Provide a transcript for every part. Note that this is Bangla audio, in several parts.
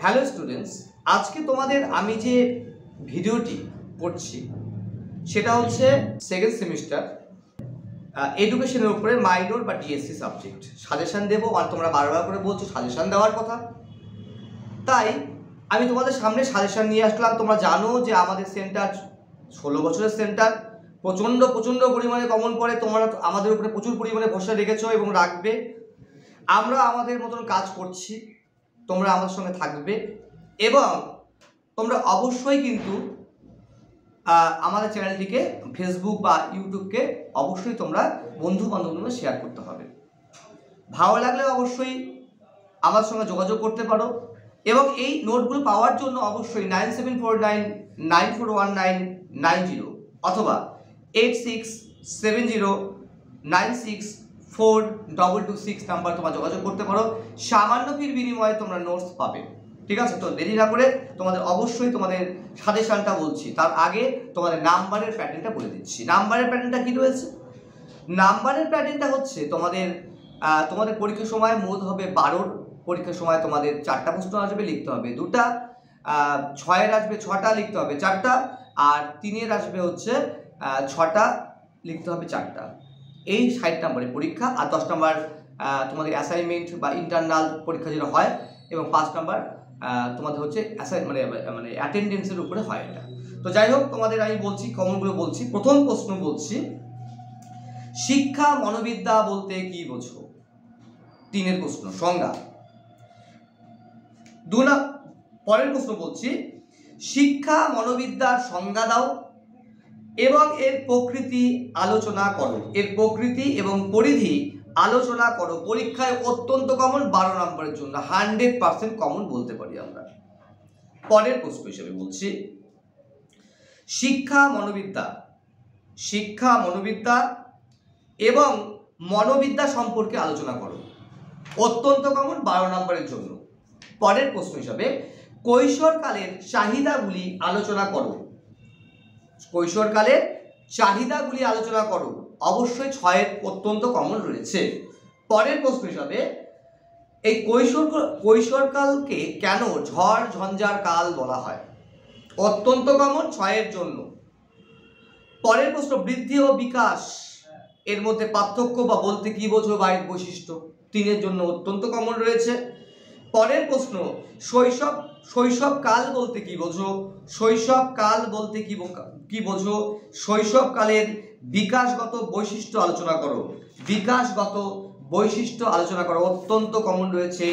হ্যালো স্টুডেন্টস, আজকে তোমাদের আমি যে ভিডিওটি করছি সেটা হচ্ছে সেকেন্ড সেমিস্টার এডুকেশনের উপরে মাইনর বা ডিএসসি সাবজেক্ট সাজেশন দেবো। আর তোমরা বারবার করে বলছো সাজেশন দেওয়ার কথা, তাই আমি তোমাদের সামনে সাজেশন নিয়ে আসলাম। তোমরা জানো যে আমাদের সেন্টার 16 বছরের সেন্টার, প্রচণ্ড পরিমাণে কমন পড়ে। তোমরা আমাদের উপরে প্রচুর পরিমাণে ভরসা রেখেছো এবং রাখবে। আমরা আমাদের মতন কাজ করছি, তোমরা আমাদের সঙ্গে থাকবে এবং তোমরা অবশ্যই কিন্তু আমাদের চ্যানেলটিকে ফেসবুক বা ইউটিউবকে অবশ্যই তোমরা বন্ধু বান্ধবদের শেয়ার করতে হবে। ভালো লাগলে অবশ্যই আমার সঙ্গে যোগাযোগ করতে পারো এবং এই নোটগুলো পাওয়ার জন্য অবশ্যই 9749941990 অথবা 8670964226 নাম্বার তোমরা যোগাযোগ করতে পারো। সামান্য ফির বিনিময়ে তোমরা নোটস পাবে, ঠিক আছে? তো দেরি না করে তোমাদের অবশ্যই তোমাদের সাজেশনটা বলছি, তার আগে তোমাদের নাম্বারের প্যাটার্নটা বলে দিচ্ছি। নাম্বারের প্যাটার্নটা কি রয়েছে? নাম্বারের প্যাটার্নটা হচ্ছে তোমাদের পরীক্ষার সময় মোট হবে 12। পরীক্ষার সময় তোমাদের 4টা প্রশ্ন আসবে, লিখতে হবে 2টা, 6-এর আসবে 6টা, লিখতে হবে 4টা, আর 3-এর আসবে হচ্ছে 6টা, লিখতে হবে 4টা। এই 60 নম্বরের পরীক্ষা। আর 10 নম্বর তোমাদের অ্যাসাইনমেন্ট বা ইন্টারনাল পরীক্ষা যেটা হয়, এবং 5 নম্বর তোমাদের হচ্ছে মানে অ্যাটেন্ডেন্সের উপরে হয় এটা। তো যাই হোক, তোমাদের আমি বলছি কমনগুলো বলছি। প্রথম প্রশ্ন বলছি, শিক্ষা মনোবিদ্যা বলতে কি বোঝো? 3-এর প্রশ্ন সংজ্ঞা। পরের প্রশ্ন বলছি, শিক্ষা মনোবিদ্যার সংজ্ঞা দাও এবং এর প্রকৃতি আলোচনা করো। এর প্রকৃতি এবং পরিধি আলোচনা করো। পরীক্ষায় অত্যন্ত কমন, 12 নম্বরের জন্য 100% কমন বলতে পারি আমরা। পরের প্রশ্ন হিসেবে বলছি, শিক্ষা মনোবিদ্যা এবং মনোবিদ্যা সম্পর্কে আলোচনা করো। অত্যন্ত কমন, 12 নম্বরের জন্য। পরের প্রশ্ন হিসাবে, কৈশোরকালের চাহিদাগুলি আলোচনা করো। কৈশোরকালের চাহিদাগুলি আলোচনা করো। অবশ্যই 6-এর অত্যন্ত কমন রয়েছে। পরের প্রশ্ন হিসাবে, এই কৈশোরকালকে কেন ঝড় ঝঞ্ঝার কাল বলা হয়? অত্যন্ত কমন, 6-এর জন্য। পরের প্রশ্ন, বৃদ্ধি ও বিকাশ এর মধ্যে পার্থক্য বা বলতে কি বোঝো বা এর বৈশিষ্ট্য? 3-এর জন্য অত্যন্ত কমন রয়েছে। পরের প্রশ্ন, শৈশবকাল বলতে কি বোঝো? শৈশবকাল বলতে কি বোঝো? শৈশবকালের বিকাশগত বৈশিষ্ট্য আলোচনা করো। বিকাশগত বৈশিষ্ট্য আলোচনা করো। অত্যন্ত কমন রয়েছে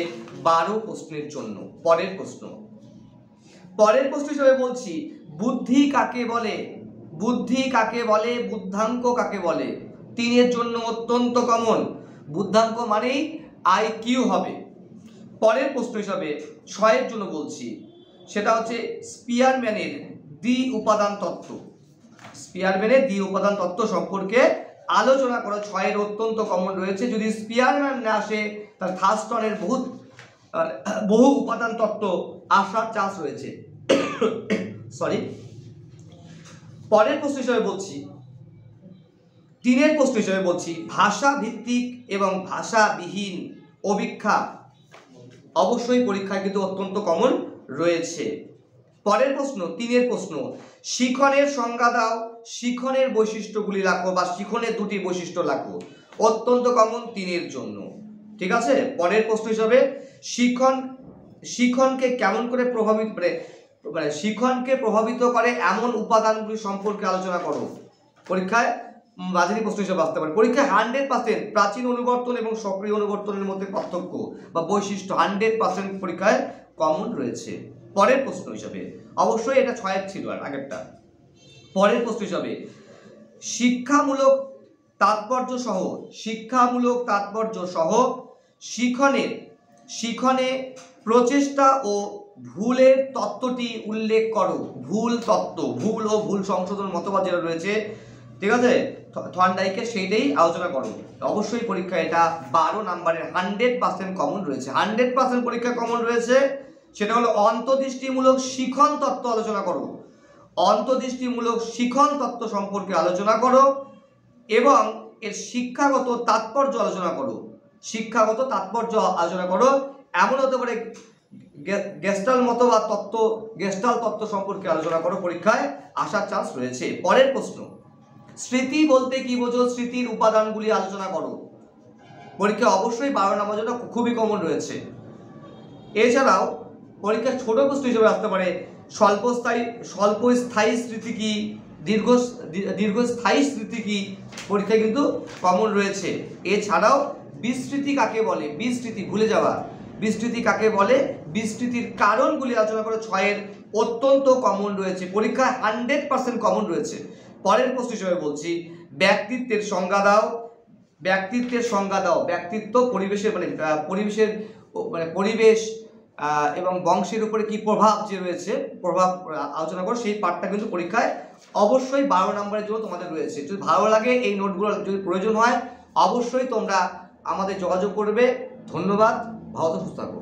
12 প্রশ্নের জন্য। পরের প্রশ্ন হিসেবে বলছি, বুদ্ধি কাকে বলে? বুদ্ধাঙ্ক কাকে বলে? 3-এর জন্য অত্যন্ত কমন। বুদ্ধাঙ্ক মানেই IQ হবে। পরের প্রশ্ন হিসাবে 6-এর জন্য বলছি, সেটা হচ্ছে স্পিয়ারম্যানের দ্বি উপাদান তত্ত্ব সম্পর্কে আলোচনা করো। 6-এর অত্যন্ত কমন রয়েছে। যদি স্পিয়ারম্যান না আসে, তার থার্স্টনের বহু উপাদান তত্ত্ব আসার চান্স রয়েছে। সরি। পরের প্রশ্ন হিসাবে বলছি, 3-এর প্রশ্ন হিসাবে বলছি, ভাষা ভিত্তিক এবং ভাষাবিহীন অভিক্ষা অবশ্যই পরীক্ষায় কিন্তু অত্যন্ত কমন রয়েছে। পরের প্রশ্ন, 3-এর প্রশ্ন, শিখনের সংজ্ঞা দাও, শিখনের বৈশিষ্ট্যগুলি রাখো বা শিখনের 2টি বৈশিষ্ট্য রাখো। অত্যন্ত কমন 3-এর জন্য, ঠিক আছে? পরের প্রশ্ন হিসাবে, শিখনকে কেমন করে শিখনকে প্রভাবিত করে এমন উপাদানগুলি সম্পর্কে আলোচনা করো। পরীক্ষায় বাজারি প্রশ্ন হিসেবে আসতে পারে। পরীক্ষায় 100% প্রাচীন অনুবর্তন এবং সক্রিয় অনুবর্তনের মধ্যে পার্থক্য বা বৈশিষ্ট্য 100% পরীক্ষায় কমন রয়েছে। পরের প্রশ্ন হিসাবে, অবশ্যই এটা 6-এর ছিল আর আগেরটা। পরের প্রশ্ন হিসাবে, শিক্ষামূলক তাৎপর্য সহ শিখনে প্রচেষ্টা ও ভুলের তত্ত্বটি উল্লেখ করো। ভুল ও ভুল সংশোধন মতবাদ যেটা রয়েছে, ঠিক আছে, থর্নডাইকের, সেইটাই আলোচনা করো। অবশ্যই পরীক্ষা এটা 12 নম্বরের 100% কমন রয়েছে। 100% পরীক্ষা কমন রয়েছে, সেটা হলো অন্তর্দৃষ্টিমূলক শিখন তত্ত্ব আলোচনা করো। অন্তর্দৃষ্টিমূলক শিখন তত্ত্ব সম্পর্কে আলোচনা করো এবং এর শিক্ষাগত তাৎপর্য আলোচনা করো। এমন হতে পারে গেস্টাল মতবাদ তত্ত্ব, গেস্টাল তত্ত্ব সম্পর্কে আলোচনা করো, পরীক্ষায় আসার চান্স রয়েছে। পরের প্রশ্ন, স্মৃতি বলতে কি বোঝো, স্মৃতির উপাদানগুলি আলোচনা করো। পরীক্ষা অবশ্যই 12 নম্বর জন্য খুবই কমন রয়েছে। এছাড়াও পরীক্ষার ছোট প্রশ্ন হিসেবে আসতে পারে স্বল্পস্থায়ী স্মৃতি কি, দীর্ঘস্থায়ী স্মৃতি কি, পরীক্ষায় কিন্তু কমন রয়েছে। এছাড়াও বিস্মৃতি কাকে বলে, বিস্মৃতি ভুলে যাওয়া, বিস্মৃতি কাকে বলে, বিস্মৃতির কারণগুলি আলোচনা করে 6-এর অত্যন্ত কমন রয়েছে, পরীক্ষায় 100% কমন রয়েছে। পরের প্রশ্ন হিসেবে বলছি, ব্যক্তিত্বের সংজ্ঞা দাও, ব্যক্তিত্বের সংজ্ঞা দাও। ব্যক্তিত্ব পরিবেশের পরিবেশ এবং বংশের উপরে কি প্রভাব যে রয়েছে, প্রভাব আলোচনা করো। সেই পার্টটা কিন্তু পরীক্ষায় অবশ্যই 12 নম্বরের জন্য তোমাদের রয়েছে। যদি ভালো লাগে, এই নোটগুলো যদি প্রয়োজন হয়, অবশ্যই তোমরা আমাদের যোগাযোগ করবে। ধন্যবাদ, ভালো সুস্থ থাকো।